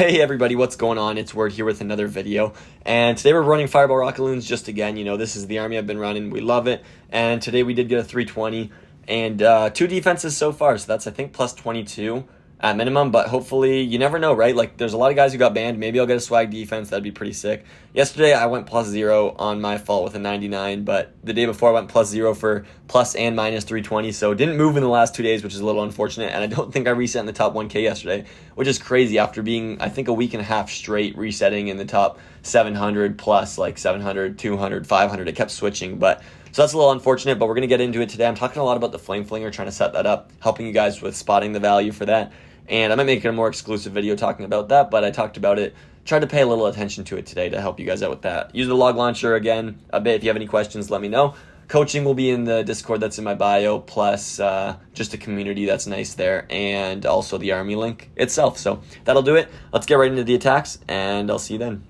Hey everybody, what's going on? It's Word here with another video. And today we're running Fireball Rocketloons just again. You know, this is the army I've been running. We love it. And today we did get a 320 and two defenses so far. So that's, I think, plus 22 at minimum. But hopefully, you never know, right? Like, there's a lot of guys who got banned. Maybe I'll get a swag defense. That'd be pretty sick. Yesterday, I went plus 0 on my fault with a 99. But the day before, I went plus 0 for plus and minus 320. So didn't move in the last 2 days, which is a little unfortunate. And I don't think I reset in the top 1K yesterday, which is crazy after being, I think, a week and a half straight resetting in the top 700 plus, like 700, 200, 500. It kept switching, but so that's a little unfortunate, but we're going to get into it today. I'm talking a lot about the Flame Flinger, trying to set that up, helping you guys with spotting the value for that. And I might make a more exclusive video talking about that, but I talked about it, tried to pay a little attention to it today to help you guys out with that. Use the log launcher again a bit. If you have any questions, let me know. Coaching will be in the Discord that's in my bio, plus just a community that's nice there, and also the army link itself. So that'll do it. Let's get right into the attacks, and I'll see you then.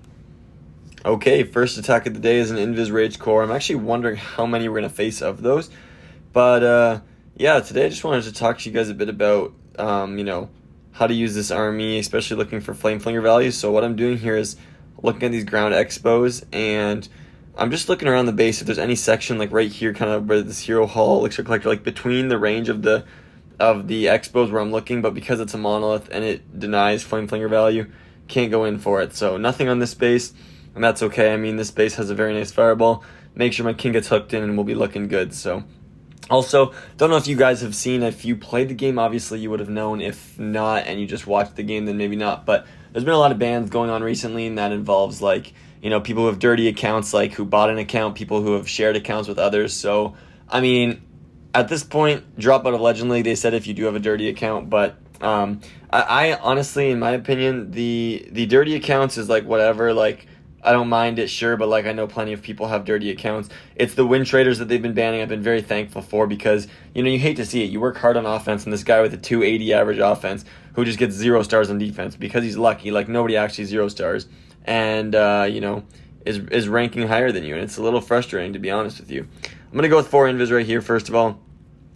Okay, first attack of the day is an Invis Rage Core. I'm actually wondering how many we're going to face of those. But yeah, today I just wanted to talk to you guys a bit about, how to use this army, especially looking for Flame Flinger values. So what I'm doing here is looking at these ground expos, and I'm just looking around the base if there's any section like right here, kind of where this hero hall looks like between the range of the expos where I'm looking, but because it's a monolith and it denies Flame Flinger value, can't go in for it. So nothing on this base, and that's okay. I mean, this base has a very nice fireball. Make sure my king gets hooked in and we'll be looking good. So also, don't know if you guys have seen, if you played the game, obviously you would have known. If not, and you just watched the game, then maybe not. But there's been a lot of bans going on recently, and that involves, like, people who have dirty accounts, like who bought an account, people who have shared accounts with others. So, I mean, at this point, drop out of Legend League. They said if you do have a dirty account, but I honestly, in my opinion, the dirty accounts is like whatever, like, I don't mind it, sure, but like I know plenty of people have dirty accounts. It's the win traders that they've been banning I've been very thankful for, because you hate to see it. You work hard on offense, and this guy with a 280 average offense who just gets 0 stars on defense because he's lucky, like nobody actually 0 stars, and is ranking higher than you, and it's a little frustrating, to be honest with you. I'm gonna go with 4 invis right here. First of all,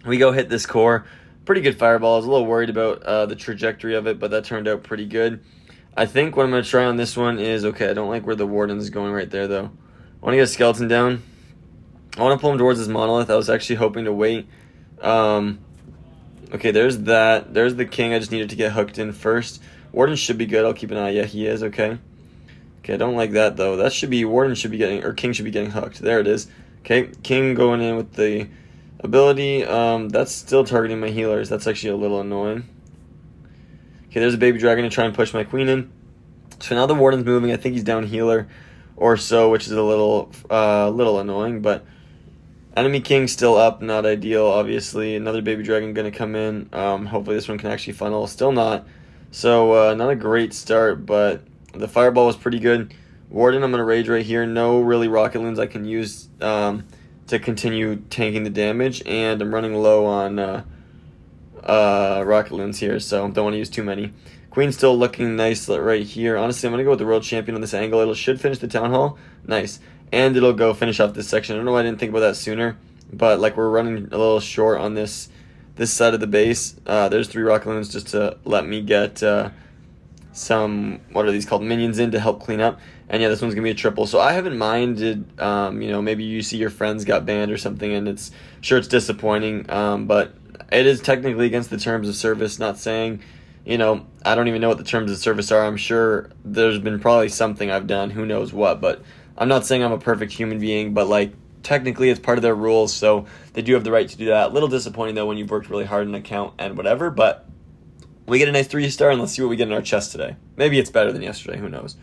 we go hit this core. Pretty good fireball. I was a little worried about the trajectory of it, but that turned out pretty good. I think what I'm going to try on this one is, okay, I don't like where the warden's going right there, though. I want to get a skeleton down. I want to pull him towards this monolith. I was actually hoping to wait. Okay, there's that. There's the king. I just needed to get hooked in first. Warden should be good. I'll keep an eye. Yeah, he is. Okay. Okay, I don't like that, though. That should be, warden should be getting, or king should be getting hooked. There it is. Okay, king going in with the ability. That's still targeting my healers. That's actually a little annoying. Okay, there's a baby dragon to try and push my queen in. So now the warden's moving. I think he's down healer or so, which is a little annoying. But enemy king still up, not ideal, obviously. Another baby dragon going to come in. Hopefully this one can actually funnel. Still not. So not a great start, but the fireball was pretty good. Warden, I'm going to rage right here. No really Rocketloons I can use to continue tanking the damage. And I'm running low on Rocketloons here, so don't want to use too many. Queen's still looking nice right here. Honestly, I'm going to go with the world champion on this angle. It should finish the town hall. Nice. And it'll go finish off this section. I don't know why I didn't think about that sooner, but like we're running a little short on this side of the base. There's 3 Rocketloons just to let me get some, what are these called, minions in to help clean up. And yeah, this one's going to be a triple. So I haven't minded, maybe you see your friends got banned or something, and it's disappointing, but it is technically against the terms of service. Not saying, I don't even know what the terms of service are. I'm sure there's been probably something I've done, who knows what, but I'm not saying I'm a perfect human being, but like technically it's part of their rules, so they do have the right to do that. A little disappointing though when you've worked really hard on an account and whatever, but we get a nice 3-star, and let's see what we get in our chest today. Maybe it's better than yesterday, who knows.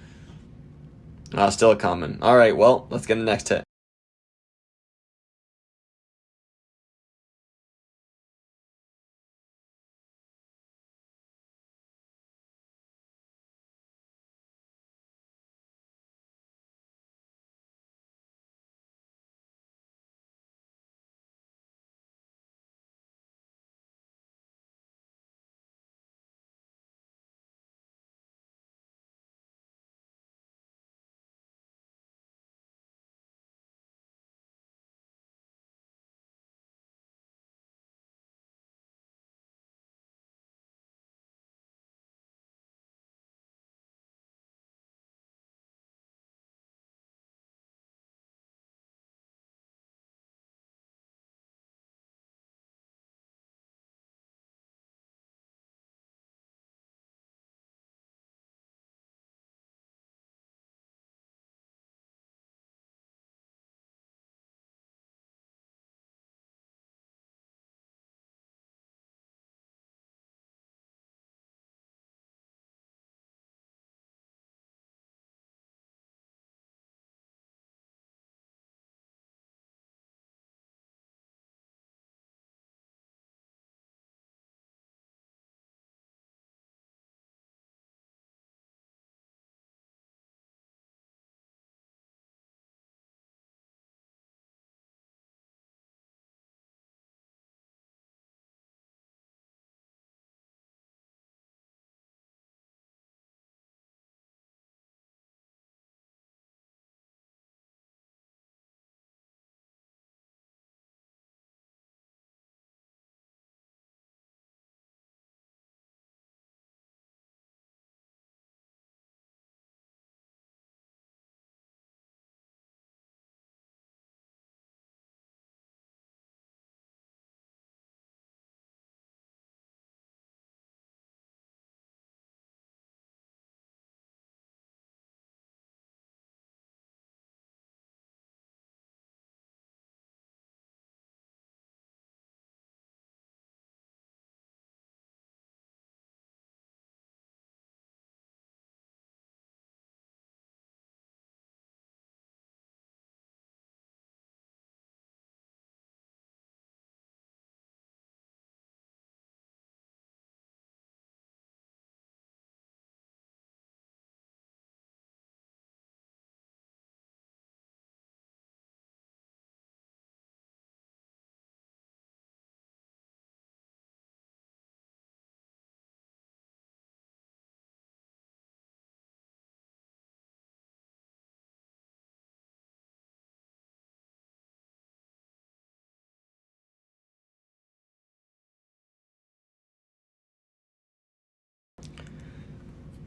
Still a common. Alright, well, let's get the next hit.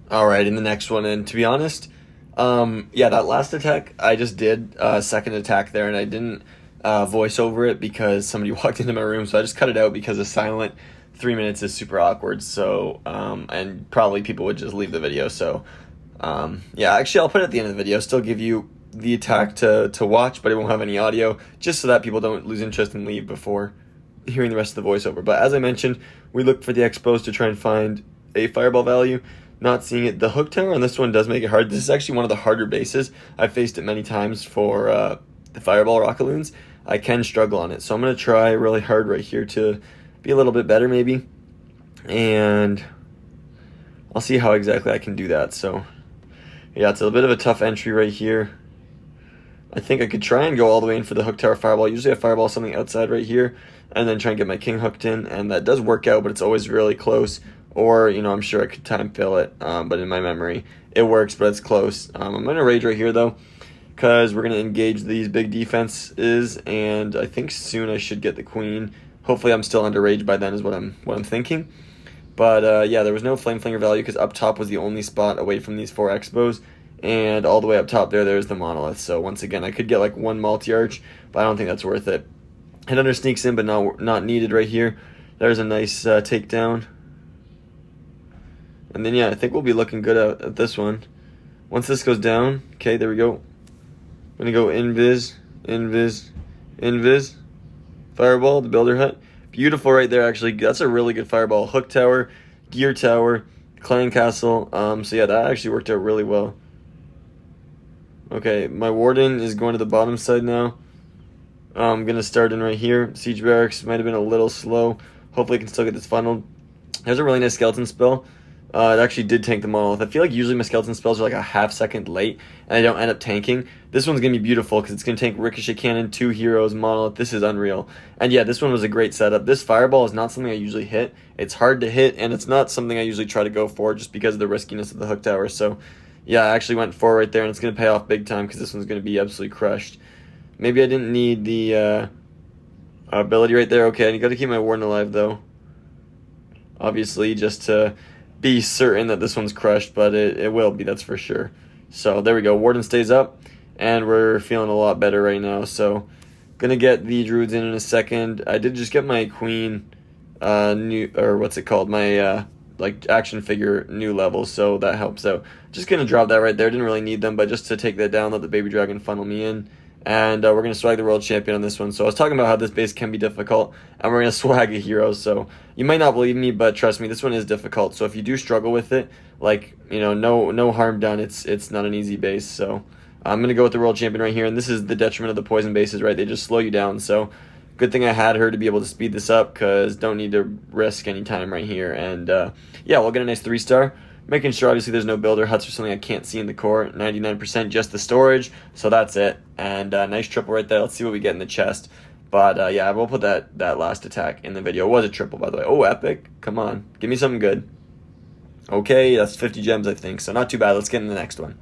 Alright, in the next one, and to be honest, yeah, that last attack, I just did a second attack there, and I didn't voice over it because somebody walked into my room, so I just cut it out because a silent 3 minutes is super awkward, so, and probably people would just leave the video, so, yeah, actually, I'll put it at the end of the video, still give you the attack to watch, but it won't have any audio, just so that people don't lose interest and leave before hearing the rest of the voiceover. But as I mentioned, we looked for the expos to try and find a fireball value. Not seeing it. The hook tower on this one does make it hard. This is actually one of the harder bases. I've faced it many times for the Fireball Rocketloons. I can struggle on it, so I'm going to try really hard right here to be a little bit better maybe. And I'll see how exactly I can do that. So yeah, it's a bit of a tough entry right here. I think I could try and go all the way in for the hook tower fireball. Usually I fireball something outside right here and then try and get my king hooked in, and that does work out, but it's always really close. Or, you know, I'm sure I could time fill it, but in my memory, it works, but it's close. I'm going to rage right here, though, because we're going to engage these big defenses, and I think soon I should get the queen. Hopefully I'm still under rage by then is what I'm thinking. But, yeah, there was no flame flinger value because up top was the only spot away from these 4 expos, and all the way up top there's the monolith. So, once again, I could get, like, 1 multi-arch, but I don't think that's worth it. Head under sneaks in, but not needed right here. There's a nice takedown. And then, yeah, I think we'll be looking good at this one. Once this goes down, okay, there we go. I'm going to go invis, fireball, the builder hut. Beautiful right there, actually. That's a really good fireball. Hook tower, gear tower, clan castle. So, yeah, that actually worked out really well. Okay, my warden is going to the bottom side now. I'm going to start in right here. Siege barracks might have been a little slow. Hopefully I can still get this funneled. There's a really nice skeleton spell. It actually did tank the monolith. I feel like usually my skeleton spells are like a half second late, and I don't end up tanking. This one's going to be beautiful because it's going to tank ricochet cannon, 2 heroes, monolith. This is unreal. And yeah, this one was a great setup. This fireball is not something I usually hit. It's hard to hit, and it's not something I usually try to go for just because of the riskiness of the hook tower. So yeah, I actually went for it right there, and it's going to pay off big time because this one's going to be absolutely crushed. Maybe I didn't need the ability right there. Okay, I got to keep my warden alive, though. Obviously, just to be certain that this one's crushed, but it will be, that's for sure. So there we go. Warden stays up, and we're feeling a lot better right now. So gonna get the druids in a second. I did just get my queen new, or what's it called? My like action figure new level, so that helps out. Just gonna drop that right there. Didn't really need them, but just to take that down, let the baby dragon funnel me in. And we're going to swag the world champion on this one. So I was talking about how this base can be difficult, and we're going to swag a hero. So you might not believe me, but trust me, this one is difficult. So if you do struggle with it, like, you know, no harm done. It's not an easy base. So I'm going to go with the world champion right here. And this is the detriment of the poison bases, right? They just slow you down. So good thing I had her to be able to speed this up because don't need to risk any time right here. And yeah, we'll get a nice 3-star. Making sure, obviously, there's no builder huts or something I can't see in the core. 99% just the storage, so that's it. And nice triple right there. Let's see what we get in the chest. But, yeah, we'll put that last attack in the video. It was a triple, by the way. Oh, epic. Come on. Give me something good. Okay, that's 50 gems, I think, so not too bad. Let's get in the next one.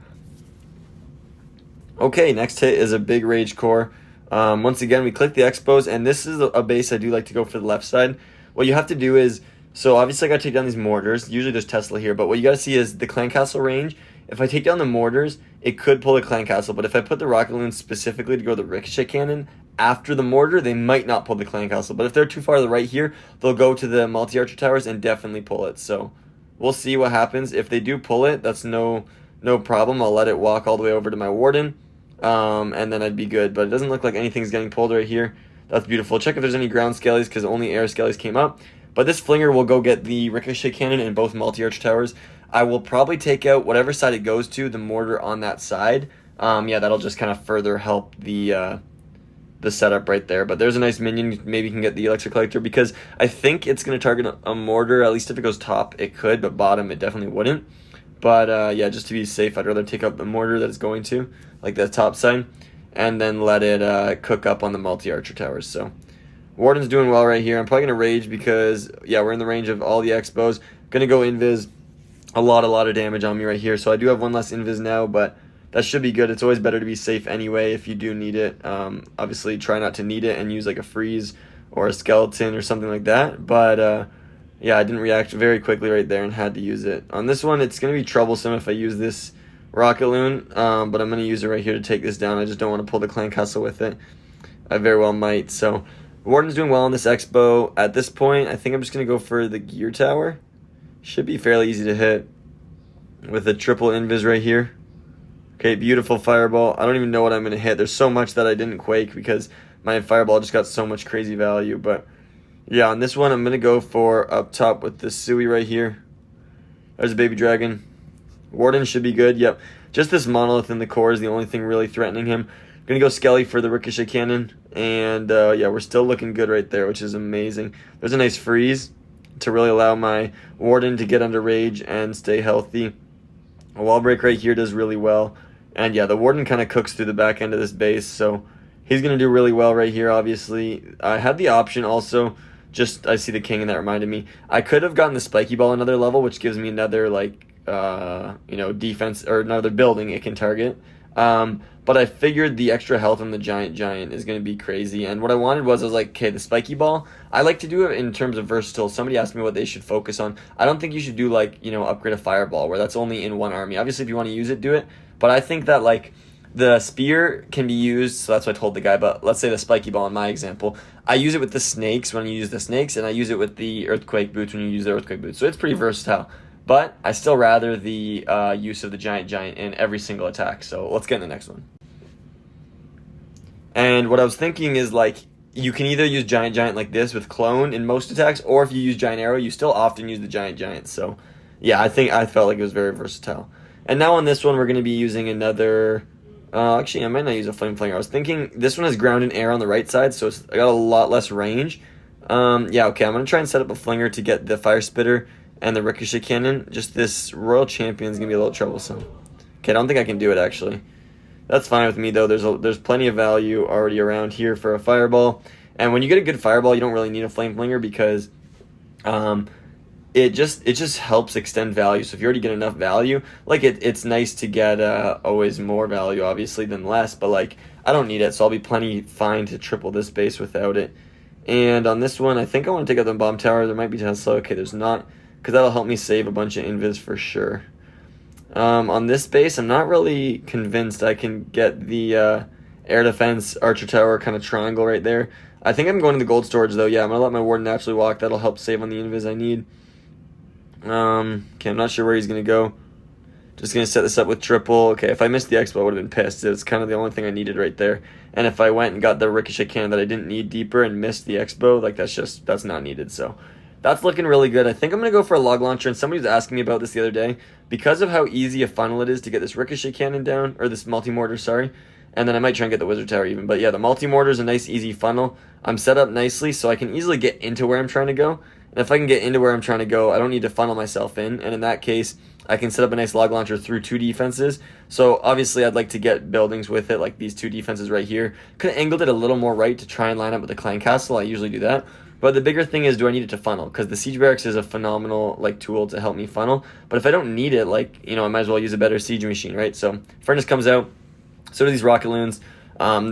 Okay, next hit is a big rage core. Once again, we click the expos, and this is a base I do like to go for the left side. What you have to do is, so obviously I got to take down these mortars. Usually there's Tesla here, but what you got to see is the clan castle range. If I take down the mortars, it could pull the clan castle, but if I put the Rocketloons specifically to go the ricochet cannon after the mortar, they might not pull the clan castle. But if they're too far to the right here, they'll go to the multi-archer towers and definitely pull it. So we'll see what happens. If they do pull it, that's no problem. I'll let it walk all the way over to my warden, and then I'd be good. But it doesn't look like anything's getting pulled right here. That's beautiful. Check if there's any ground skellies because only air skellies came up. But this flinger will go get the ricochet cannon in both multi-arch towers. I will probably take out whatever side it goes to, the mortar on that side. Yeah, that'll just kind of further help the setup right there. But there's a nice minion. Maybe you can get the elixir collector because I think it's going to target a mortar. At least if it goes top, it could, but bottom, it definitely wouldn't. But yeah, just to be safe, I'd rather take out the mortar that it's going to, like the top side, and then let it cook up on the multi-archer towers. So Warden's doing well right here. I'm probably going to rage because, yeah, we're in the range of all the expos. Going to go invis. A lot of damage on me right here. So I do have one less invis now, but that should be good. It's always better to be safe anyway if you do need it. Obviously, try not to need it and use like a freeze or a skeleton or something like that. But Yeah, I didn't react very quickly right there and had to use it. On this one, it's going to be troublesome if I use this Rocket Loon, but I'm going to use it right here to take this down. I just don't want to pull the Clan Castle with it. I very well might. So, Warden's doing well on this Expo. At this point, I think I'm just going to go for the Gear Tower. Should be fairly easy to hit with a triple invis right here. Okay, beautiful Fireball. I don't even know what I'm going to hit. There's so much that I didn't quake because my Fireball just got so much crazy value, but yeah, on this one, I'm going to go for up top with this Sui right here. There's a baby dragon. Warden should be good. Yep. Just this monolith in the core is the only thing really threatening him. Going to go Skelly for the ricochet cannon. And yeah, we're still looking good right there, which is amazing. There's a nice freeze to really allow my Warden to get under rage and stay healthy. A wall break right here does really well. And yeah, the Warden kind of cooks through the back end of this base. So he's going to do really well right here, obviously. I had the option also. I see the king, and that reminded me. I could have gotten the spiky ball another level, which gives me another, like, defense, or another building it can target. But I figured the extra health on the giant is going to be crazy. And what I wanted was, I was like, okay, the spiky ball, I like to do it in terms of versatile. Somebody asked me what they should focus on. I don't think you should do, like, upgrade a fireball, where that's only in one army. Obviously, if you want to use it, do it. But I think that, like, the spear can be used, so that's what I told the guy, but let's say the spiky ball in my example. I use it with the snakes when you use the snakes, and I use it with the earthquake boots when you use the earthquake boots. So it's pretty versatile. But I still rather the use of the giant in every single attack. So let's get in the next one. And what I was thinking is, like, you can either use giant like this with clone in most attacks, or if you use giant arrow, you still often use the giant. So yeah, I felt like it was very versatile. And now on this one, we're going to be using another... actually, I might not use a flame flinger. I was thinking this one has ground and air on the right side, so I got a lot less range. Yeah, okay, I'm going to try and set up a flinger to get the fire spitter and the ricochet cannon. Just this royal champion is going to be a little troublesome. Okay, I don't think I can do it, actually. That's fine with me, though. There's plenty of value already around here for a fireball. And when you get a good fireball, you don't really need a flame flinger because... It just helps extend value. So if you already get enough value, like it's nice to get always more value, obviously, than less. But like I don't need it, so I'll be plenty fine to triple this base without it. And on this one, I think I want to take out the bomb tower. There might be Tesla. Okay, there's not, because that'll help me save a bunch of invis for sure. On this base, I'm not really convinced I can get the air defense archer tower kind of triangle right there. I think I'm going to the gold storage though. Yeah, I'm gonna let my warden naturally walk. That'll help save on the invis I need. Okay, I'm not sure where he's going to go. Just going to set this up with triple. Okay, if I missed the expo, I would have been pissed. It's kind of the only thing I needed right there. And if I went and got the ricochet cannon that I didn't need deeper and missed the expo, like that's not needed. So that's looking really good. I think I'm going to go for a log launcher. And somebody was asking me about this the other day. Because of how easy a funnel it is to get this ricochet cannon down, or this multi-mortar, sorry. And then I might try and get the wizard tower even. But yeah, the multi-mortar is a nice, easy funnel. I'm set up nicely so I can easily get into where I'm trying to go. And if I can get into where I'm trying to go, I don't need to funnel myself in. And in that case, I can set up a nice log launcher through two defenses. So obviously, I'd like to get buildings with it, like these two defenses right here. Could have angled it a little more right to try and line up with the clan castle. I usually do that. But the bigger thing is, do I need it to funnel? Because the siege barracks is a phenomenal tool to help me funnel. But if I don't need it, I might as well use a better siege machine, right? So furnace comes out. So do these Rocketloons.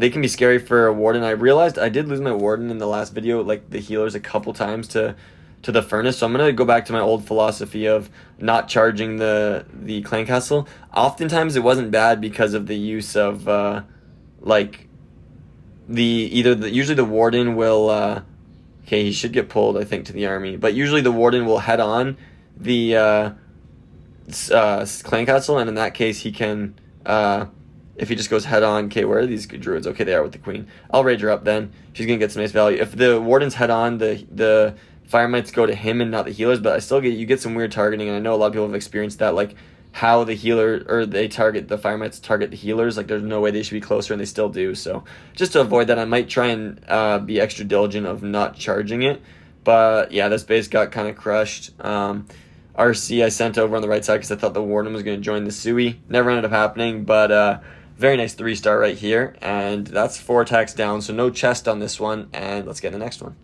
They can be scary for a warden. I realized I did lose my warden in the last video, like the healers, a couple times to the furnace. So I'm going to go back to my old philosophy of not charging the clan castle. Oftentimes it wasn't bad because of the use of usually the warden will okay, he should get pulled, I think, to the army, but usually the warden will head on the clan castle, and in that case he can if he just goes head on. Okay, where are these druids? Okay, they are with the queen. I'll rage her up then. She's gonna get some nice value. If the wardens head on, the fire mites go to him and not the healers, but you get some weird targeting, and I know a lot of people have experienced that, like how the the fire mites target the healers. Like there's no way they should be closer, and they still do. So just to avoid that, I might try and be extra diligent of not charging it. But yeah, this base got kind of crushed. RC I sent over on the right side because I thought the warden was going to join the Sui. Never ended up happening, but very nice 3-star right here, and that's 4 attacks down, so no chest on this one, and let's get the next one.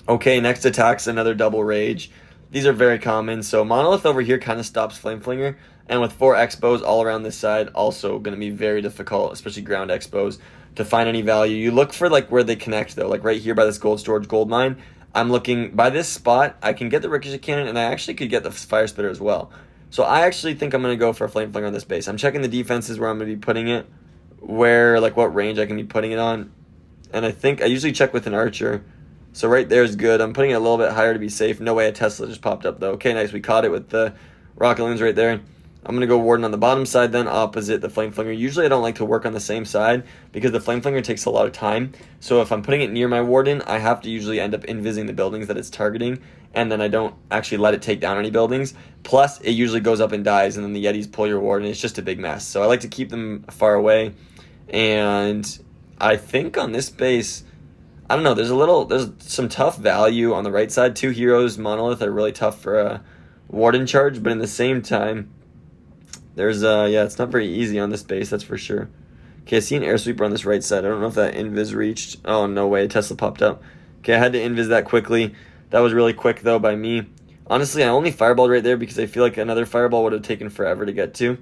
Okay, next attack's another double rage. These are very common. So monolith over here kind of stops flame flinger, and with 4 expos all around this side, also going to be very difficult, especially ground expos, to find any value. You look for where they connect though, like right here by this gold storage gold mine. I'm looking by this spot. I can get the ricochet cannon, and I actually could get the fire spitter as well. So I actually think I'm going to go for a flame flinger on this base. I'm checking the defenses where I'm going to be putting it, where, like, what range I can be putting it on. And I think I usually check with an archer. So right there is good. I'm putting it a little bit higher to be safe. No way a Tesla just popped up, though. Okay, nice. We caught it with the Rocketloons right there. I'm going to go Warden on the bottom side then, opposite the Flame Flinger. Usually I don't like to work on the same side because the Flame Flinger takes a lot of time. So if I'm putting it near my Warden, I have to usually end up invising the buildings that it's targeting, and then I don't actually let it take down any buildings. Plus, it usually goes up and dies, and then the Yetis pull your Warden. It's just a big mess. So I like to keep them far away. And I think on this base, I don't know, there's some tough value on the right side. 2 heroes, Monolith, are really tough for a Warden charge, but in the same time, there's, yeah, it's not very easy on this base, that's for sure. Okay, I see an air sweeper on this right side. I don't know if that invis reached. Oh, no way, Tesla popped up. Okay, I had to invis that quickly. That was really quick, though, by me. Honestly, I only fireballed right there because I feel like another fireball would have taken forever to get to.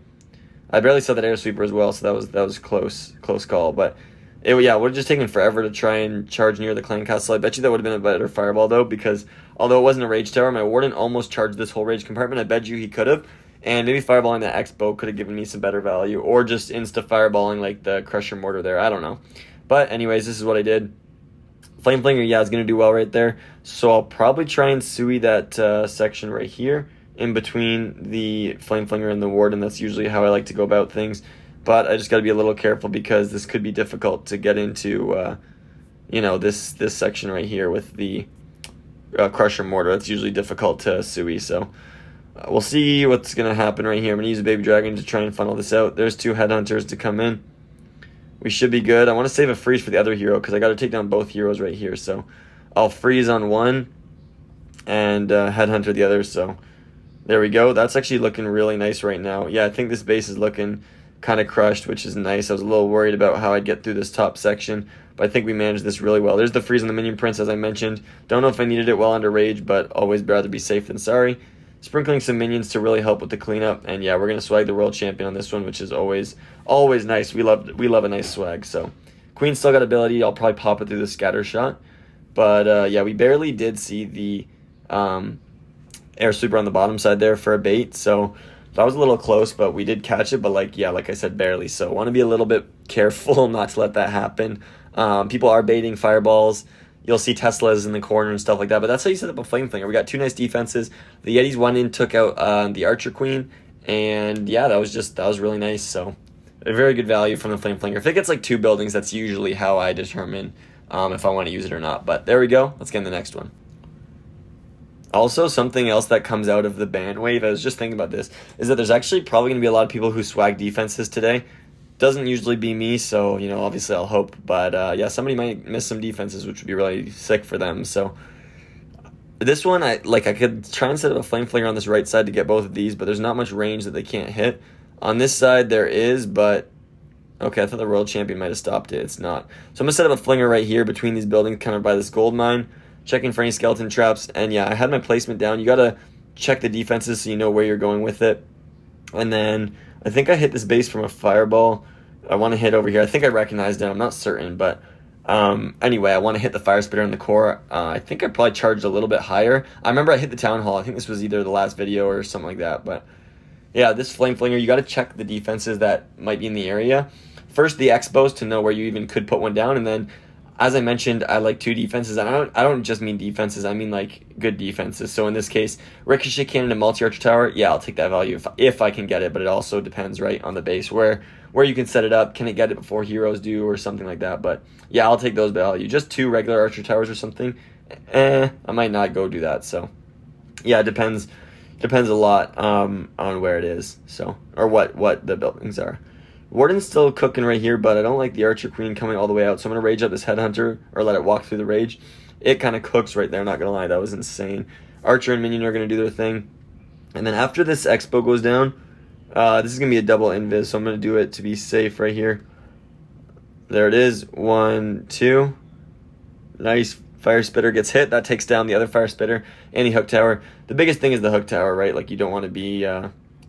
I barely saw that air sweeper as well, so that was close call. But, it would have just taken forever to try and charge near the clan castle. I bet you that would have been a better fireball, though, because although it wasn't a rage tower, my Warden almost charged this whole rage compartment. I bet you he could have. And maybe fireballing that X-bow could have given me some better value. Or just insta-fireballing like the Crusher Mortar there. I don't know. But anyways, this is what I did. Flame Flinger, yeah, is going to do well right there. So I'll probably try and Sui that section right here. In between the Flame Flinger and the Warden. That's usually how I like to go about things. But I just got to be a little careful because this could be difficult to get into, you know, this section right here with the Crusher Mortar. It's usually difficult to Sui, so... we'll see what's going to happen right here. I'm going to use a Baby Dragon to try and funnel this out. There's 2 Headhunters to come in. We should be good. I want to save a freeze for the other hero because I got to take down both heroes right here. So I'll freeze on one and Headhunter the other. So there we go. That's actually looking really nice right now. Yeah, I think this base is looking kind of crushed, which is nice. I was a little worried about how I'd get through this top section, but I think we managed this really well. There's the freeze on the Minion Prince, as I mentioned. Don't know if I needed it well under Rage, but always rather be safe than sorry. Sprinkling some minions to really help with the cleanup, and yeah, we're gonna swag the world champion on this one, which is always nice. We love a nice swag. So Queen still got ability. I'll probably pop it through the scatter shot, but yeah, we barely did see the air sweeper on the bottom side there for a bait, so that was a little close, but we did catch it. But like I said, barely. So want to be a little bit careful not to let that happen. People are baiting fireballs. You'll see Teslas in the corner and stuff like that, but that's how you set up a Flame Flinger. We got 2 nice defenses. The Yetis went in, took out the Archer Queen, and yeah, that was really nice. So a very good value from the Flame Flinger. If it gets like 2 buildings, that's usually how I determine if I want to use it or not. But there we go. Let's get in the next one. Also, something else that comes out of the ban wave, I was just thinking about this, is that there's actually probably going to be a lot of people who swag defenses today. Doesn't usually be me, so, you know, obviously I'll hope. But, yeah, somebody might miss some defenses, which would be really sick for them. So, this one, I could try and set up a Flame Flinger on this right side to get both of these, but there's not much range that they can't hit. On this side, there is, but... okay, I thought the World Champion might have stopped it. It's not. So I'm going to set up a Flinger right here between these buildings, kind of by this gold mine. Checking for any skeleton traps. And, yeah, I had my placement down. You got to check the defenses so you know where you're going with it. And then... I think I hit this base from a fireball. I want to hit over here. I think I recognized it. I'm not certain, but anyway, I want to hit the fire spitter in the core. I think I probably charged a little bit higher. I remember I hit the town hall. I think this was either the last video or something like that. But yeah, this Flame Flinger, you got to check the defenses that might be in the area. First, the X-bows to know where you even could put one down, and then, as I mentioned, I like 2 defenses. And I don't just mean defenses. I mean like good defenses. So in this case, Ricochet Cannon and Multi-Archer Tower, yeah, I'll take that value if I can get it. But it also depends, right, on the base where you can set it up. Can it get it before heroes do or something like that? But yeah, I'll take those value. Just 2 regular Archer Towers or something, I might not go do that. So yeah, it depends a lot on where it is. So or what the buildings are. Warden's still cooking right here, but I don't like the Archer Queen coming all the way out, so I'm going to rage up this Headhunter, or let it walk through the rage. It kind of cooks right there, not going to lie, that was insane. Archer and Minion are going to do their thing. And then after this Expo goes down, this is going to be a double invis, so I'm going to do it to be safe right here. There it is, 1, 2. Nice, Fire Spitter gets hit, that takes down the other Fire Spitter and the Hook Tower. The biggest thing is the Hook Tower, right? Like, you don't want to be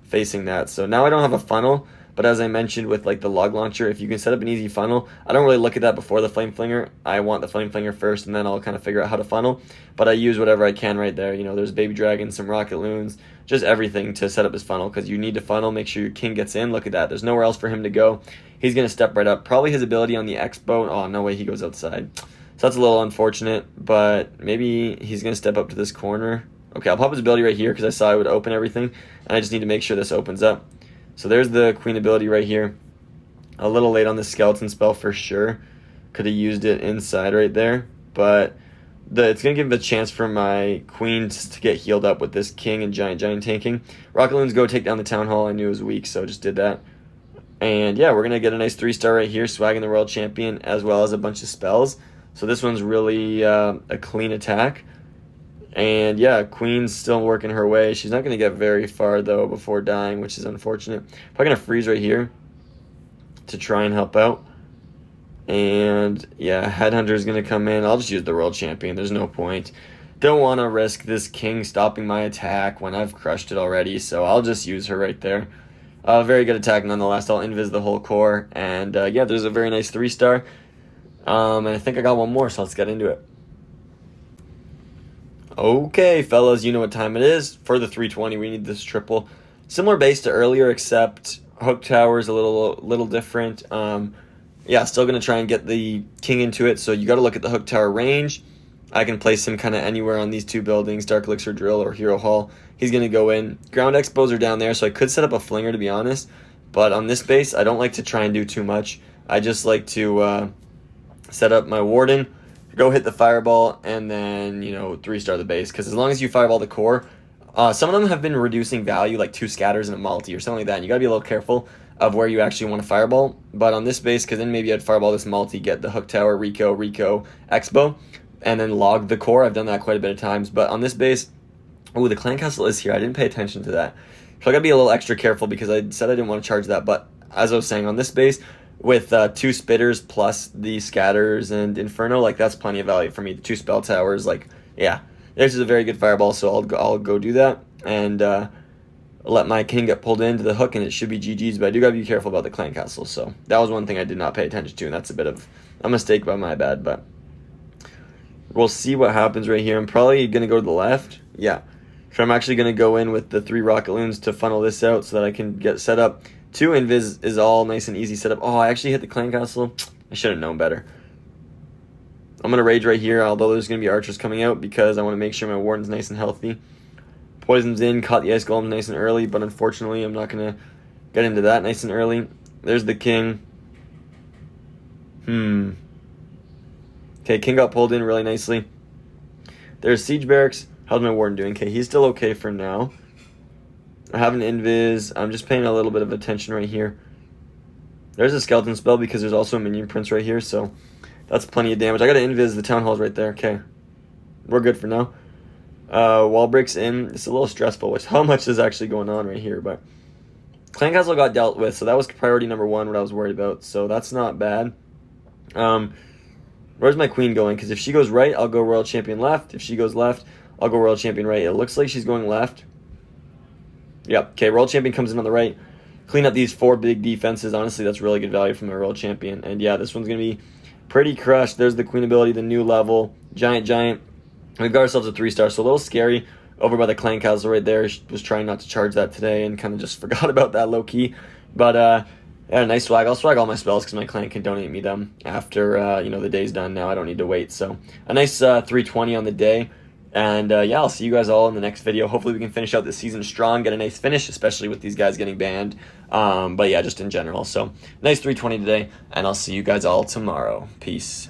facing that. So now I don't have a funnel. But as I mentioned with like the log launcher, if you can set up an easy funnel, I don't really look at that before the flame flinger. I want the flame flinger first, and then I'll kind of figure out how to funnel. But I use whatever I can right there. You know, there's baby dragons, some Rocketloons, just everything to set up his funnel, because you need to funnel, make sure your king gets in. Look at that. There's nowhere else for him to go. He's going to step right up. Probably his ability on the Expo. Oh, no way, he goes outside. So that's a little unfortunate, but maybe he's going to step up to this corner. Okay, I'll pop his ability right here because I saw I would open everything, and I just need to make sure this opens up. So there's the queen ability right here. A little late on the skeleton spell for sure. Could have used it inside right there, but it's going to give him a chance for my queen to get healed up with this king and giant tanking. Rocketloons go take down the town hall. I knew it was weak, so just did that. And yeah, we're going to get a nice 3-star right here, swagging the Royal Champion, as well as a bunch of spells. So this one's really a clean attack. And yeah, queen's still working her way. She's not going to get very far, though, before dying, which is unfortunate. Probably going to freeze right here to try and help out. And yeah, Headhunter is going to come in. I'll just use the Royal Champion. There's no point. Don't want to risk this king stopping my attack when I've crushed it already, so I'll just use her right there. Very good attack nonetheless. I'll invis the whole core. And yeah, there's a very nice 3-star. And I think I got one more, so let's get into it. Okay, fellas, you know what time it is. For the 320, we need this triple. Similar base to earlier, except hook tower is a little different. Yeah, still going to try and get the king into it, so you got to look at the hook tower range. I can place him kind of anywhere on these two buildings, Dark Elixir Drill or Hero Hall. He's going to go in. Ground expos are down there, so I could set up a flinger, to be honest. But on this base, I don't like to try and do too much. I just like to set up my warden, go hit the fireball, and then, you know, 3-star the base. Because as long as you fireball the core, some of them have been reducing value, like 2 scatters and a multi or something like that. And you got to be a little careful of where you actually want to fireball. But on this base, because then maybe I'd fireball this multi, get the hook tower, Rico, Expo, and then log the core. I've done that quite a bit of times. But on this base, oh, the clan castle is here. I didn't pay attention to that. So I got to be a little extra careful because I said I didn't want to charge that. But as I was saying, on this base, with 2 spitters plus the scatters and inferno, like that's plenty of value for me. The 2 spell towers, like, yeah, this is a very good fireball, so I'll go do that and let my king get pulled into the hook, and it should be GG's. But I do gotta be careful about the clan castle, so that was one thing I did not pay attention to, and that's a bit of a mistake by my bad. But we'll see what happens right here. I'm probably gonna go to the left, yeah. So I'm actually gonna go in with the 3 Rocketloons to funnel this out so that I can get set up. 2 invis is all nice and easy setup. Oh, I actually hit the clan castle. I should have known better. I'm going to rage right here, although there's going to be archers coming out because I want to make sure my warden's nice and healthy. Poison's in, caught the ice golem nice and early, but unfortunately I'm not going to get into that nice and early. There's the king. Okay, king got pulled in really nicely. There's siege barracks. How's my warden doing? Okay, he's still okay for now. I have an invis. I'm just paying a little bit of attention right here. There's a skeleton spell because there's also a minion prince right here, so that's plenty of damage. I got to invis. The town hall's right there. Okay, we're good for now. Wall breaks in. It's a little stressful, which how much is actually going on right here, but clan castle got dealt with, so that was priority number 1, what I was worried about, so that's not bad. Where's my queen going? Because if she goes right, I'll go Royal Champion left. If she goes left, I'll go Royal Champion right. It looks like she's going left. Yep. Okay, Royal Champion comes in on the right. Clean up these 4 big defenses. Honestly, that's really good value from my Royal Champion. And yeah, this one's going to be pretty crushed. There's the queen ability, the new level. Giant. We've got ourselves a 3-star, so a little scary over by the clan castle right there. Was trying not to charge that today and kind of just forgot about that low-key. But yeah, nice swag. I'll swag all my spells because my clan can donate me them after you know, the day's done now. I don't need to wait. So a nice 320 on the day. And yeah, I'll see you guys all in the next video. Hopefully we can finish out this season strong, get a nice finish, especially with these guys getting banned. But yeah, just in general. So nice 320 today, and I'll see you guys all tomorrow. Peace.